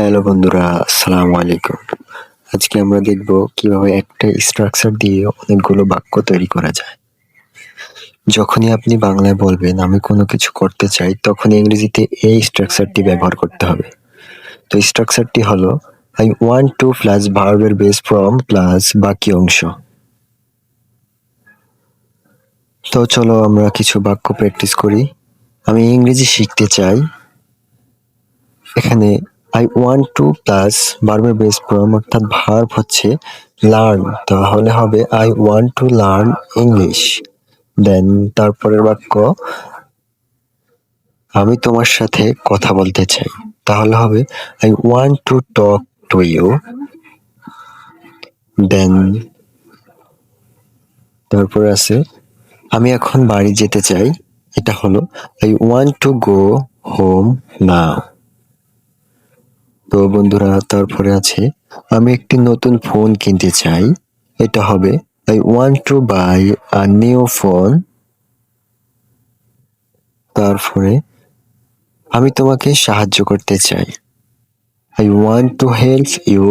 Hello বন্ধুরা, আসসালামু আলাইকুম। আজকে আমরা দেখব কিভাবে একটা স্ট্রাকচার দিয়ে অনেকগুলো বাক্য তৈরি করা যায়। যখনই আপনি বাংলায় বলবেন আমি কোনো কিছু করতে চাই, তখন ইংরেজিতে এই স্ট্রাকচারটি ব্যবহার করতে হবে। তো স্ট্রাকচারটি হলো আই ওয়ান্ট টু প্লাস ভার্বের বেস ফর্ম প্লাস বাকি অংশ। তো চলো আমরা কিছু বাক্য প্র্যাকটিস করি। আমি ইংরেজি শিখতে চাই। এখানে আই ওয়ান্ট টু প্লাস ভার্বের বেস ফর্ম অর্থাৎ ভার্ব হচ্ছে লার্ন, তাহলে হবে I want to learn English. Then তারপরের বাক্য আমি তোমার সাথে কথা বলতে চাই, তাহলে হবে I want to talk to you. Then তারপরে আছে আমি এখন বাড়ি যেতে চাই, এটা হলো I want to go home now. তো বন্ধুরা তারপরে আছে আমি একটি নতুন ফোন কিনতে চাই, এটা হবে I want to buy a new phone. তারপরে আমি তোমাকে সাহায্য করতে চাই, I want to help you.